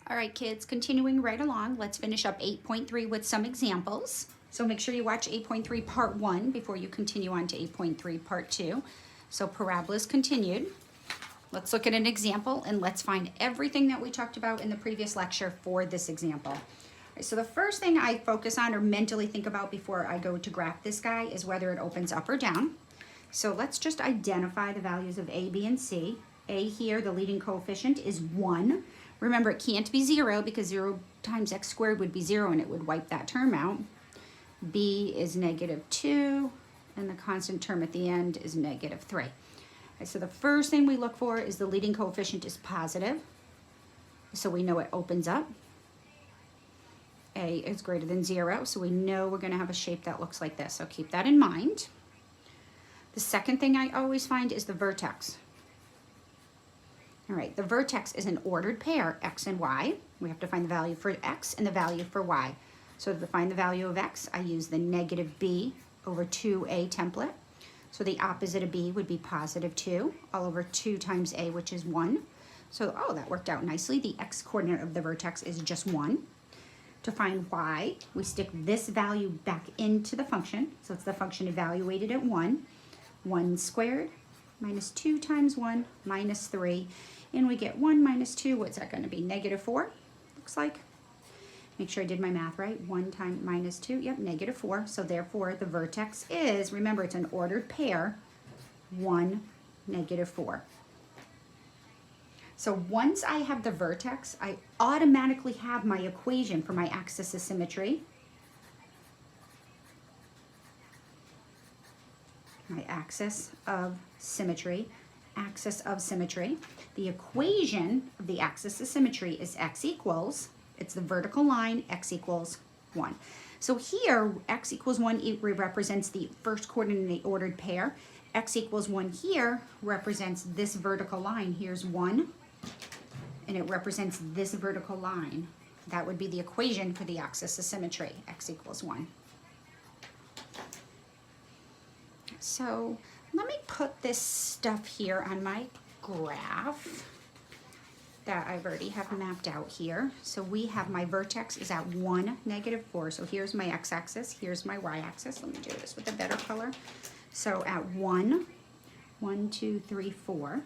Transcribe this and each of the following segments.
All right, kids, continuing right along, let's finish up 8.3 with some examples. So make sure you watch 8.3 part 1 before you continue on to 8.3 part 2. So parabolas continued. Let's look at an example and let's find everything that we talked about in the previous lecture for this example. All right, so the first thing I focus on or mentally think about before I go to graph this guy is whether it opens up or down. So let's just identify the values of A, B, and C. A here, the leading coefficient, is 1. Remember, it can't be 0 because 0 times x squared would be 0 and it would wipe that term out. B is -2, and the constant term at the end is -3. Okay, so the first thing we look for is the leading coefficient is positive. So we know it opens up. A is greater than 0, so we know we're going to have a shape that looks like this. So keep that in mind. The second thing I always find is the vertex. All right, the vertex is an ordered pair, x and y. We have to find the value for x and the value for y. So to find the value of x, I use the -b over 2a template. So the opposite of b would be +2, all over 2 times a, which is 1. So, oh, that worked out nicely. The x coordinate of the vertex is just 1. To find y, we stick this value back into the function. So it's the function evaluated at 1. 1 squared minus 2 times 1 minus 3. And we get 1 minus 2. What's that going to be? -4, looks like. Make sure I did my math right. 1 times minus 2. Yep, -4. So therefore, the vertex is, remember, it's an ordered pair, 1, -4. So once I have the vertex, I automatically have my equation for my axis of symmetry. My axis of symmetry. Axis of symmetry. The equation of the axis of symmetry is x equals, it's the vertical line, x equals 1. So here, x equals 1 represents the first coordinate in the ordered pair. X equals 1 here represents this vertical line. Here's 1, and it represents this vertical line. That would be the equation for the axis of symmetry, x equals 1. So let me put this stuff here on my graph that I've already have mapped out here. So we have my vertex is at 1, -4. So here's my x-axis, here's my y-axis. Let me do this with a better color. So at 1, 1, 2, 3, 4.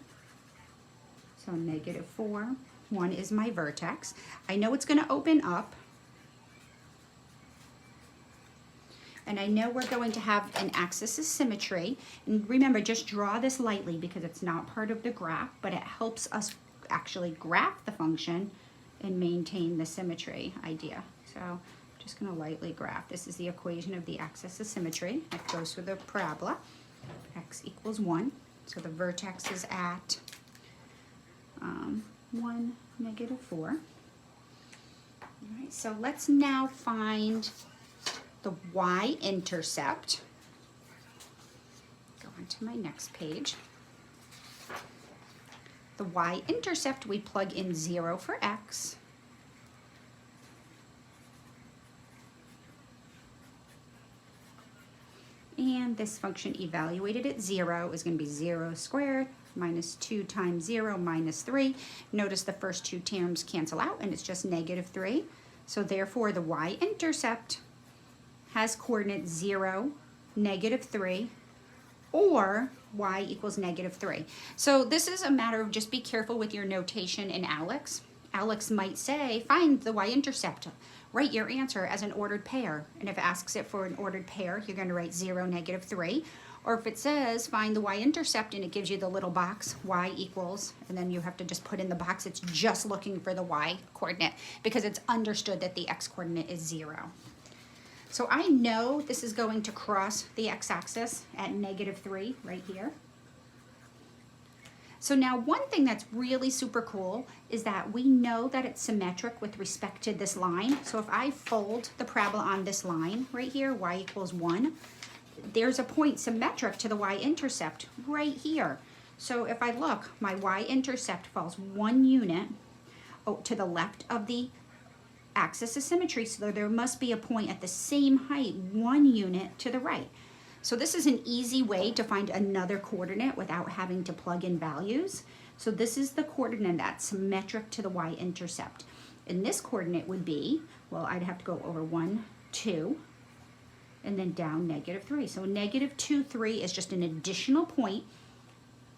So -4, 1 is my vertex. I know it's going to open up. And I know we're going to have an axis of symmetry. And remember, just draw this lightly because it's not part of the graph, but it helps us actually graph the function and maintain the symmetry idea. So I'm just going to lightly graph. This is the equation of the axis of symmetry. It goes with the parabola. X equals 1. So the vertex is at 1, -4. All right, so let's now find the y-intercept. Go on to my next page. The y-intercept, we plug in 0 for x. And this function evaluated at 0 is going to be 0 squared minus 2 times 0 minus 3. Notice the first two terms cancel out and it's just -3. So therefore the y-intercept has coordinates 0, -3, or y equals -3. So this is a matter of just be careful with your notation in ALEKS. ALEKS might say, find the y-intercept. Write your answer as an ordered pair. And if it asks it for an ordered pair, you're going to write 0, -3. Or if it says, find the y-intercept, and it gives you the little box, y equals, and then you have to just put in the box, it's just looking for the y coordinate because it's understood that the x coordinate is 0. So I know this is going to cross the x-axis at -3 right here. So now one thing that's really super cool is that we know that it's symmetric with respect to this line. So if I fold the parabola on this line right here, y equals 1, there's a point symmetric to the y-intercept right here. So if I look, my y-intercept falls 1 unit to the left of the axis of symmetry, so there must be a point at the same height 1 unit to the right. So this is an easy way to find another coordinate without having to plug in values. So this is the coordinate that's symmetric to the y-intercept. And this coordinate would be, well, I'd have to go over 1, 2, and then down -3. So -2, 3 is just an additional point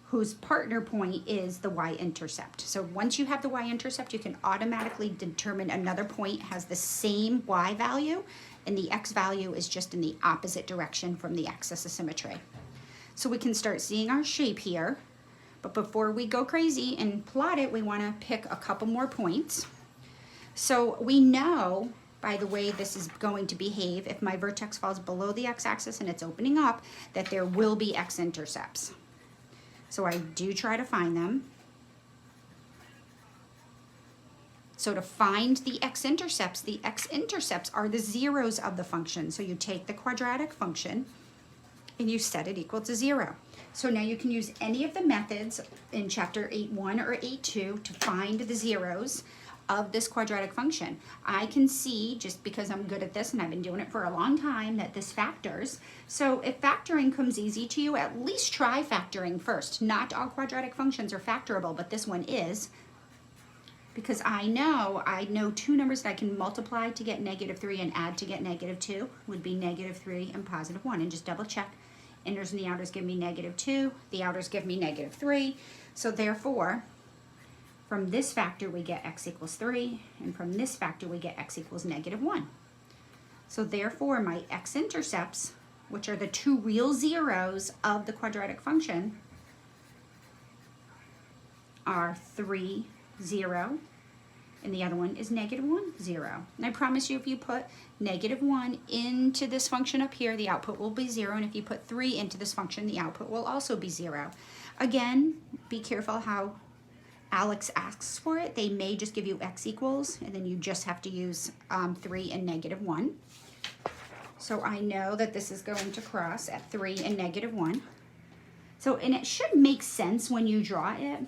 whose partner point is the y-intercept. So once you have the y-intercept, you can automatically determine another point has the same y value, and the x value is just in the opposite direction from the axis of symmetry. So we can start seeing our shape here, but before we go crazy and plot it, we want to pick a couple more points. So we know by the way this is going to behave, if my vertex falls below the x-axis and it's opening up, that there will be x-intercepts. So I do try to find them. So to find the x-intercepts are the zeros of the function. So you take the quadratic function and you set it equal to 0. So now you can use any of the methods in chapter 8.1 or 8.2 to find the zeros of this quadratic function. I can see, just because I'm good at this and I've been doing it for a long time, that this factors. So if factoring comes easy to you, at least try factoring first. Not all quadratic functions are factorable, but this one is, because I know two numbers that I can multiply to get -3 and add to get -2 would be -3 and +1. And just double check. Inners and the outers give me -2, the outers give me -3. So therefore, from this factor we get x equals 3, and from this factor we get x equals -1. So therefore my x-intercepts, which are the two real zeros of the quadratic function, are 3, 0, and the other one is -1, 0. And I promise you, if you put -1 into this function up here, the output will be 0, and if you put 3 into this function, the output will also be 0. Again, be careful how Alex asks for it. They may just give you x equals, and then you just have to use 3 and -1. So I know that this is going to cross at 3 and -1. So, and it should make sense when you draw it.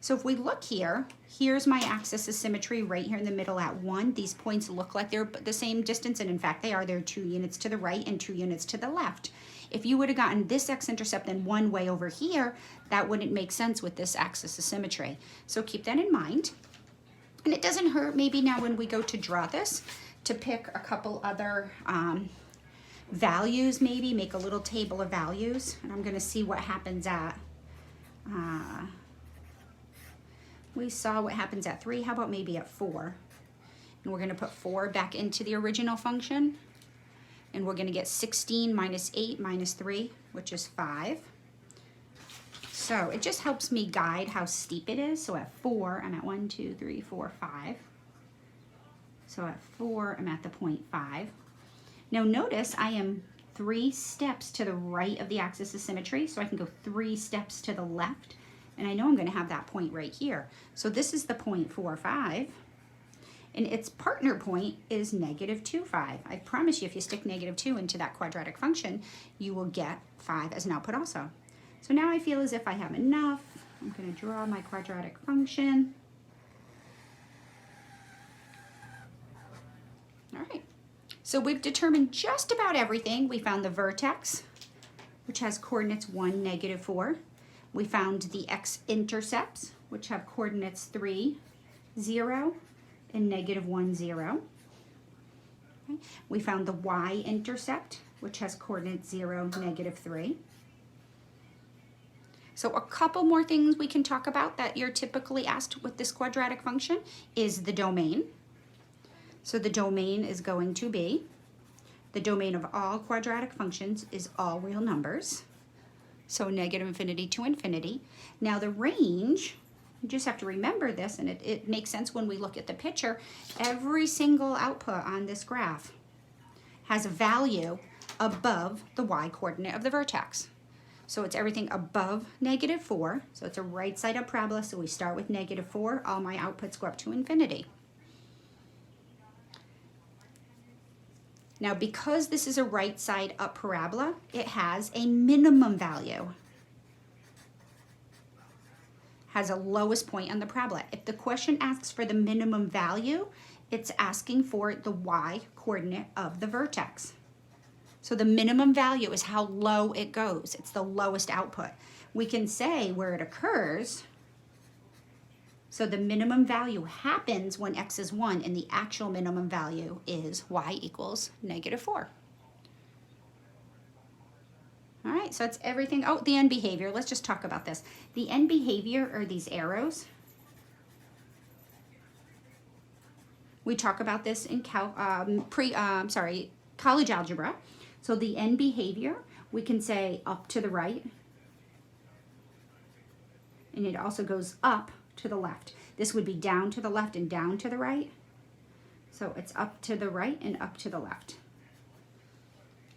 So if we look here, here's my axis of symmetry right here in the middle at 1. These points look like they're the same distance, and in fact they are. They're 2 units to the right and 2 units to the left. If you would have gotten this x-intercept in one way over here, that wouldn't make sense with this axis of symmetry. So keep that in mind. And it doesn't hurt maybe now when we go to draw this to pick a couple other values, maybe make a little table of values. And I'm going to see what happens at, we saw what happens at 3. How about maybe at 4? And we're going to put 4 back into the original function. And we're going to get 16 minus 8 minus 3, which is 5. So it just helps me guide how steep it is. So at 4, I'm at 1, 2, 3, 4, 5. So at 4, I'm at the point 5. Now notice I am 3 steps to the right of the axis of symmetry, so I can go 3 steps to the left, and I know I'm going to have that point right here. So this is the point 4, 5. And its partner point is -2, 5. I promise you, if you stick -2 into that quadratic function, you will get 5 as an output also. So now I feel as if I have enough. I'm going to draw my quadratic function. All right. So we've determined just about everything. We found the vertex, which has coordinates 1, -4. We found the x-intercepts, which have coordinates 3, 0, and -1, 0. Okay. We found the y-intercept, which has coordinates 0, -3. So a couple more things we can talk about that you're typically asked with this quadratic function is the domain. So the domain is going to be, the domain of all quadratic functions is all real numbers. So -∞ to infinity. Now the range, you just have to remember this, and it makes sense when we look at the picture. Every single output on this graph has a value above the y-coordinate of the vertex. So it's everything above -4. So it's a right side up parabola. So we start with -4. All my outputs go up to infinity. Now, because this is a right side up parabola, it has a minimum value. Has a lowest point on the parabola. If the question asks for the minimum value, it's asking for the y-coordinate of the vertex. So the minimum value is how low it goes. It's the lowest output. We can say where it occurs So the minimum value happens when x is 1, and the actual minimum value is y equals -4. All right, so that's everything. Oh, the end behavior. Let's just talk about this. The end behavior are these arrows. We talk about this in college algebra. So the end behavior, we can say up to the right, and it also goes up to the left. This would be down to the left and down to the right. So it's up to the right and up to the left.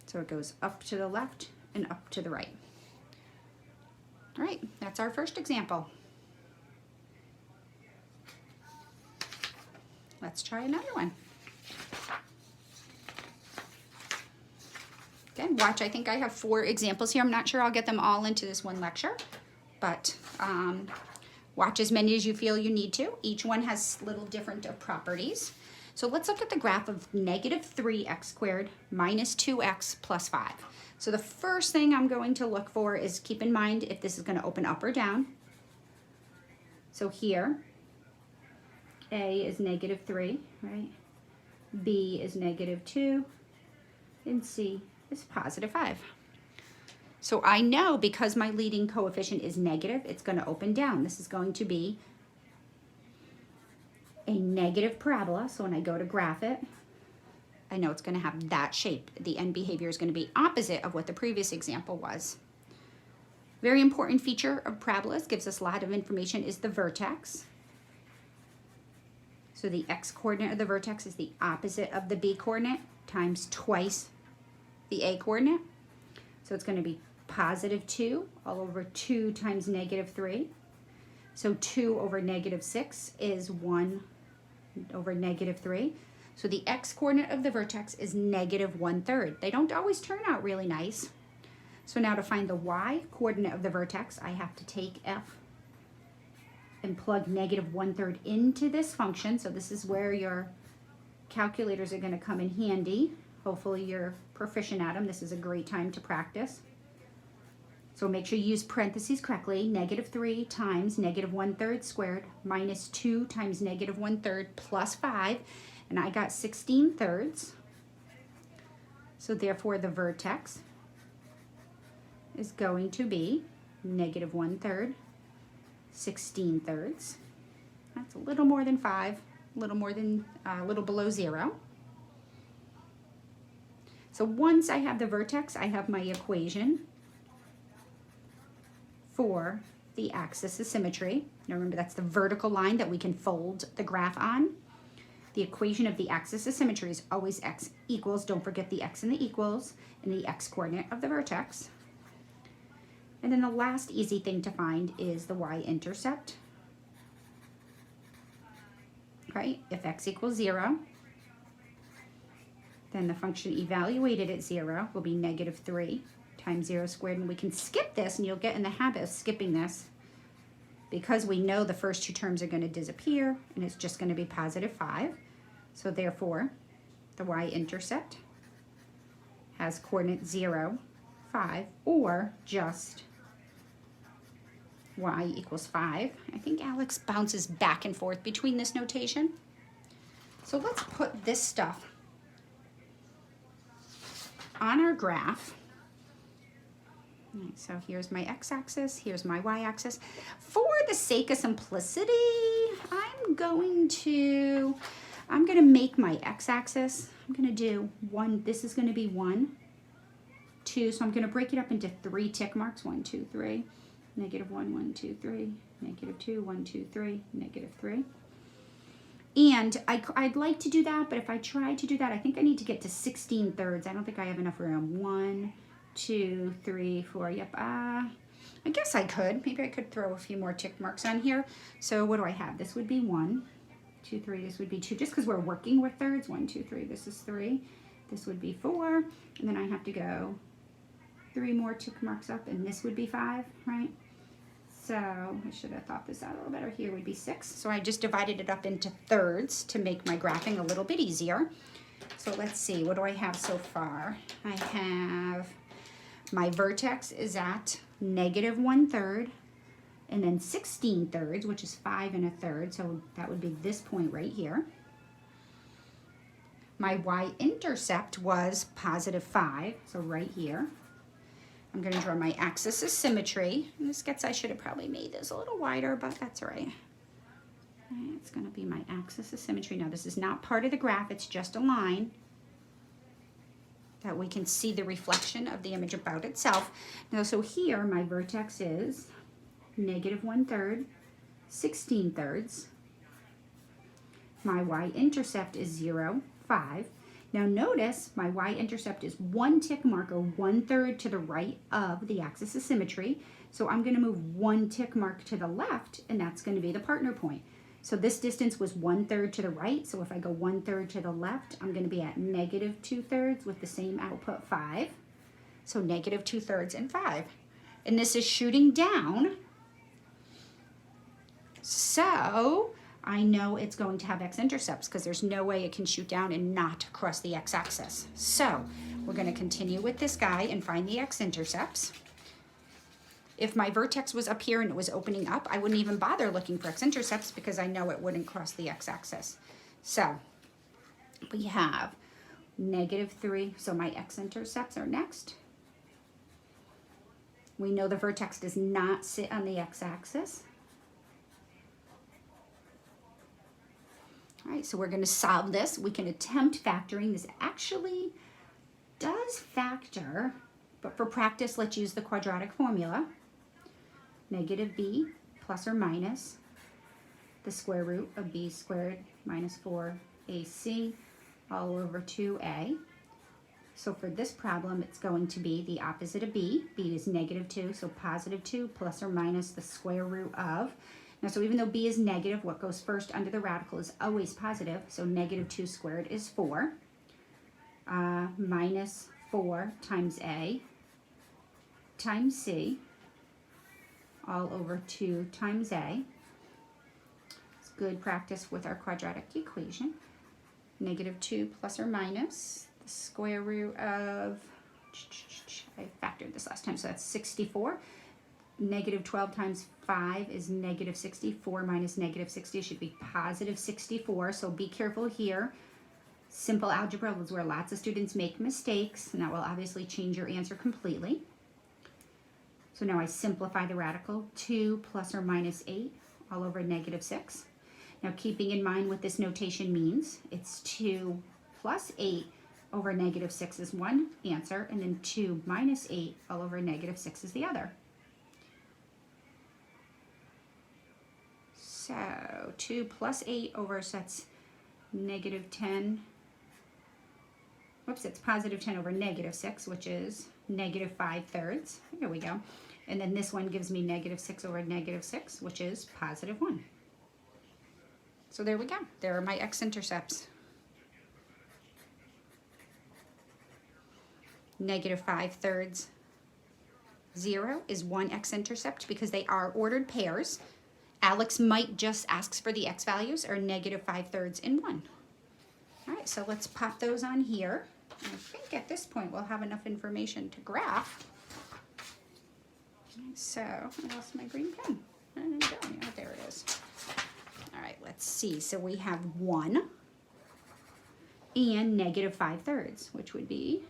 So it goes up to the left and up to the right. All right, that's our first example. Let's try another one. Okay, watch, I think I have 4 examples here. I'm not sure I'll get them all into this one lecture, but watch as many as you feel you need to. Each one has little different properties. So let's look at the graph of -3x squared minus 2x plus 5. So the first thing I'm going to look for is, keep in mind if this is going to open up or down. So here, A is -3, right? B is -2, and C is +5. So I know because my leading coefficient is negative, it's going to open down. This is going to be a negative parabola. So when I go to graph it, I know it's going to have that shape. The end behavior is going to be opposite of what the previous example was. Very important feature of parabolas, gives us a lot of information, is the vertex. So the x-coordinate of the vertex is the opposite of the b-coordinate times twice the a-coordinate. So it's going to be +2 all over 2 times -3. So 2 over -6 is 1 over -3. So the x-coordinate of the vertex is -1/3. They don't always turn out really nice. So now to find the y-coordinate of the vertex, I have to take f and plug -1/3 into this function. So this is where your calculators are going to come in handy. Hopefully you're proficient at them. This is a great time to practice. So make sure you use parentheses correctly. -3 times -1/3 squared minus 2 times -1/3 plus 5. And I got 16/3. So therefore the vertex is going to be -1/3, 16/3. That's a little more than 5, a little below 0. So once I have the vertex, I have my equation for the axis of symmetry. Now remember, that's the vertical line that we can fold the graph on. The equation of the axis of symmetry is always x equals, don't forget the x and the equals, and the x-coordinate of the vertex. And then the last easy thing to find is the y-intercept. Right? If x equals 0, then the function evaluated at 0 will be -3 times 0 squared. And we can skip this, and you'll get in the habit of skipping this because we know the first 2 terms are going to disappear, and it's just going to be +5. So therefore, the y-intercept has coordinate 0, 5, or just y equals 5. I think Alex bounces back and forth between this notation. So let's put this stuff on our graph. All right, so here's my x-axis, here's my y-axis. For the sake of simplicity, I'm going to make my x-axis, I'm going to do 1, this is going to be 1, 2, so I'm going to break it up into 3 tick marks, 1, 2, 3, -1, 1, 2, 3, -2, 1, 2, 3, -3. And I'd like to do that, but if I try to do that, I think I need to get to 16/3. I don't think I have enough room. 1, 2, 3, 4. Yep. I guess I could. Maybe I could throw a few more tick marks on here. So what do I have? This would be 1, 2, 3. This would be 2. Just because we're working with thirds. 1, 2, 3. This is 3. This would be 4. And then I have to go 3 more tick marks up, and this would be 5, right? So I should have thought this out a little better. Here would be 6. So I just divided it up into thirds to make my graphing a little bit easier. So let's see, what do I have so far? I have my vertex is at -1/3. and then 16 thirds, which is 5 1/3, so that would be this point right here. My y-intercept was +5, so right here. I'm going to draw my axis of symmetry. And this gets, I should have probably made this a little wider, but that's all right. It's going to be my axis of symmetry. Now, this is not part of the graph. It's just a line that we can see the reflection of the image about itself. Now, so here, my vertex is -1/3, 16 thirds. My y-intercept is 0, 5. Now notice my y-intercept is 1 tick mark or 1/3 to the right of the axis of symmetry. So I'm going to move 1 tick mark to the left, and that's going to be the partner point. So this distance was 1/3 to the right. So if I go 1/3 to the left, I'm going to be at -2/3 with the same output 5. So -2/3 and 5. And this is shooting down. So I know it's going to have x-intercepts because there's no way it can shoot down and not cross the x-axis. So we're going to continue with this guy and find the x-intercepts. If my vertex was up here and it was opening up, I wouldn't even bother looking for x-intercepts because I know it wouldn't cross the x-axis. So we have -3, so my x-intercepts are next. We know the vertex does not sit on the x-axis. All right, so we're going to solve this. We can attempt factoring. This actually does factor, but for practice, let's use the quadratic formula. -b plus or minus the square root of b squared minus 4ac all over 2a. So for this problem, it's going to be the opposite of b. b is -2, so +2 plus or minus the square root of. Now, so even though b is negative, what goes first under the radical is always positive. So -2 squared is 4. Minus 4 times a times c all over 2 times a. It's good practice with our quadratic equation. -2 plus or minus the square root of, I factored this last time, so that's 64. -12 times 5 is -60. 4 minus -60 should be +64. So be careful here. Simple algebra is where lots of students make mistakes, and that will obviously change your answer completely. So now I simplify the radical. 2 plus or minus 8 all over -6. Now keeping in mind what this notation means, it's 2 plus 8 over -6 is one answer, and then 2 minus 8 all over -6 is the other. So 2 plus 8 over, so that's -10. Whoops, it's +10 over -6, which is -5/3. There we go. And then this one gives me -6 over -6, which is +1. So there we go. There are my x-intercepts. -5/3. 0 is one x-intercept because they are ordered pairs. Alex might just ask for the x values, or -5/3 and 1. All right, so let's pop those on here. I think at this point we'll have enough information to graph. So I lost my green pen. Oh, there it is. All right, let's see. So we have 1 and -5/3, which would be,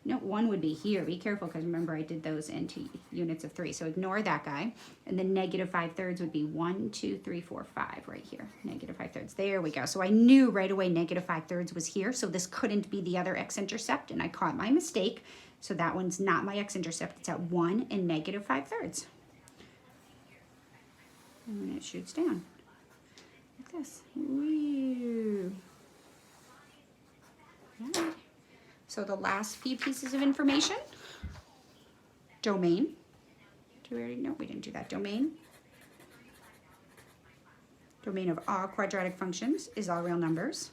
no, 1 would be here. Be careful, because remember I did those into units of 3. So ignore that guy. And then -5/3 would be 1, 2, 3, 4, 5 right here. -5/3. There we go. So I knew right away -5/3 was here. So this couldn't be the other x-intercept, and I caught my mistake. So that one's not my x-intercept. It's at 1 and -5/3. And it shoots down like this. Woo. All right. So the last few pieces of information. Domain. Do we already know? We didn't do that. Domain. Domain of all quadratic functions is all real numbers.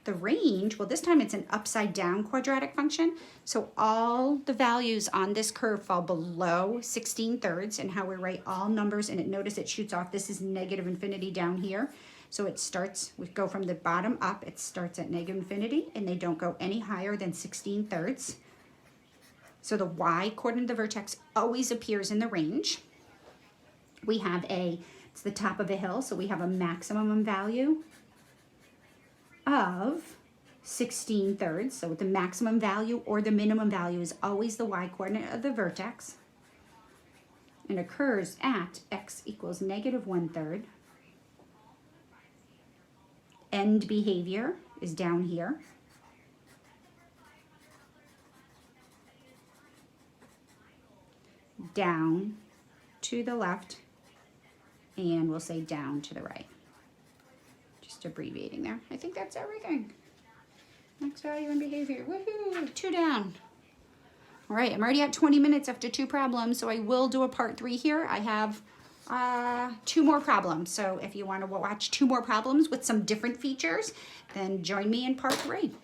The range, well, this time it's an upside down quadratic function. So all the values on this curve fall below 16 thirds, and how we write all numbers, and notice it shoots off. This is -infinity down here. So it starts, we go from the bottom up, it starts at -infinity, and they don't go any higher than 16 thirds. So the y coordinate of the vertex always appears in the range. we have it's the top of a hill, so we have a maximum value of 16/3. So the maximum value or the minimum value is always the y-coordinate of the vertex and occurs at x equals -1/3. End behavior is down here. Down to the left, and we'll say down to the right. Just abbreviating there. I think that's everything. Next value and behavior. Woohoo! 2 down. All right, I'm already at 20 minutes after 2 problems, so I will do a part 3 here. I have 2 more problems. So if you want to watch 2 more problems with some different features, then join me in part 3.